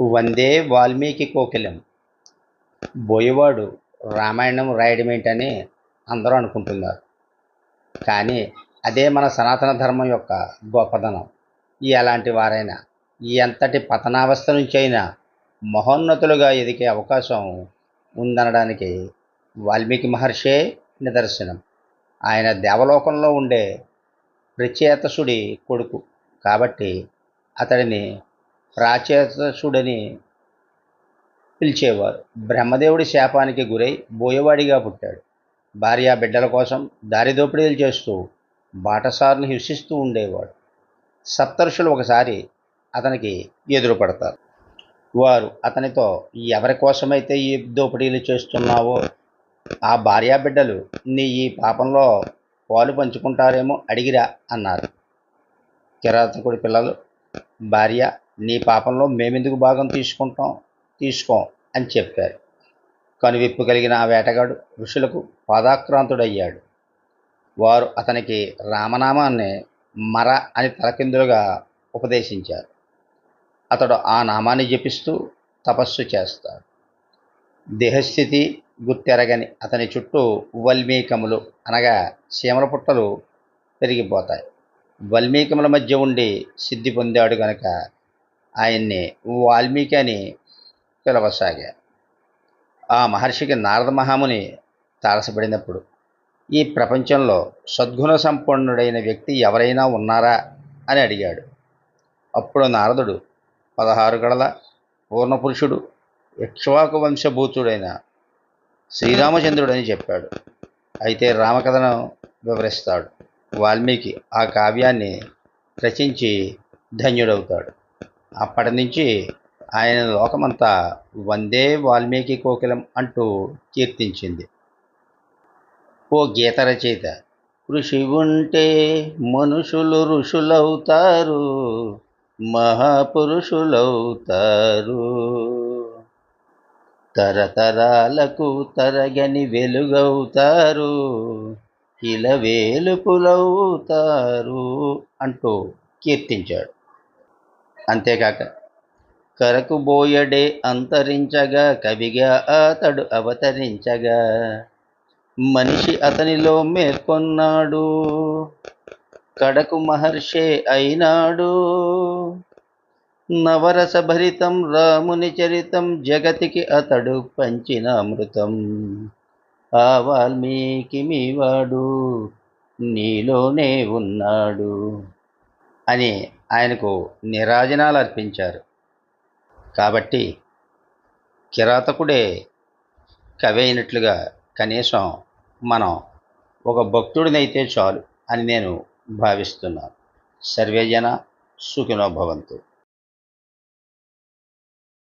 వందే వాల్మీకి కోకిలం. బోయవాడు రామాయణం రాయడమేంటని అందరూ అనుకుంటున్నారు. కానీ అదే మన సనాతన ధర్మం యొక్క గొప్పదనం. ఎలాంటి వారైనా ఎంతటి పతనావస్థ నుంచైనా మహోన్నతులుగా ఎదిగే అవకాశం ఉందనడానికి వాల్మీకి మహర్షే నిదర్శనం. ఆయన దేవలోకంలో ఉండే ప్రచేతసుడి కొడుకు కాబట్టి అతడిని ప్రాచేతసుడని పిలిచేవారు. బ్రహ్మదేవుడి శాపానికి గురై బోయవాడిగా పుట్టాడు. భార్యా బిడ్డల కోసం దారిదోపిడీలు చేస్తూ బాటసారుని హింసిస్తూ ఉండేవాడు. సప్తఋషులు ఒకసారి అతనికి ఎదురుపడతారు. వారు అతనితో ఎవరి కోసమైతే ఈ దోపిడీలు చేస్తున్నావో ఆ భార్యాబిడ్డలు నీ ఈ పాపంలో పాలు పంచుకుంటారేమో అడిగిరా అన్నారు. కిరాతకుడి పిల్లలు భార్య నీ పాపంలో మేమెందుకు భాగం తీసుకోం అని చెప్పారు. కనువిప్పు కలిగిన ఆ వేటగాడు ఋషులకు పాదాక్రాంతుడయ్యాడు. వారు అతనికి రామనామాన్ని మర అని తలకిందులుగా ఉపదేశించారు. అతడు ఆ నామాన్ని జపిస్తూ తపస్సు చేస్తాడు. దేహస్థితి గుర్తెరగని అతని చుట్టూ వల్మీకములు అనగా చీమల పుట్టలు పెరిగిపోతాయి. వల్మీకముల మధ్య ఉండి సిద్ధి పొందాడు గనక ఆయన్ని వాల్మీకి అని పిలవసాగారు. ఆ మహర్షికి నారద మహాముని తారసపడినప్పుడు ఈ ప్రపంచంలో సద్గుణ సంపన్నుడైన వ్యక్తి ఎవరైనా ఉన్నారా అని అడిగాడు. అప్పుడు నారదుడు 16 గడల పూర్ణపురుషుడు ఇక్ష్వాకు వంశభూతుడైన శ్రీరామచంద్రుడని చెప్పాడు. అయితే రామకథను వివరిస్తాడు. వాల్మీకి ఆ కావ్యాన్ని రచించి ధన్యుడవుతాడు. అప్పటి నుంచి ఆయన లోకమంతా వందే వాల్మీకి కోకిలం అంటూ కీర్తించింది. ఓ గీత రచయిత, కృషి ఉంటే మనుషులు ఋషులవుతారు, మహాపురుషులవుతారు, తరతరాలకు తరగని వెలుగవుతారు, ఇలవేలుపులవుతారు అంటూ కీర్తించాడు. అంతేకాక కరకు బోయడే అంతరించగా కవిగా అతడు అవతరించగా మనిషి అతనిలో మేల్కొన్నాడు, కడకు మహర్షే అయినాడు, నవరసభరితం రాముని చరితం జగతికి అతడు పంచిన అమృతం, ఆ వాల్మీకి మీవాడు నీలోనే ఉన్నాడు అని ఆయనకు నీరాజనాలు అర్పించారు. కాబట్టి కిరాతకుడే కవి అయినట్లుగా కనీసం మనం ఒక భక్తుడినైతే చాలు అని నేను భావిస్తున్నాను. సర్వే జన సుఖినో భవంతు.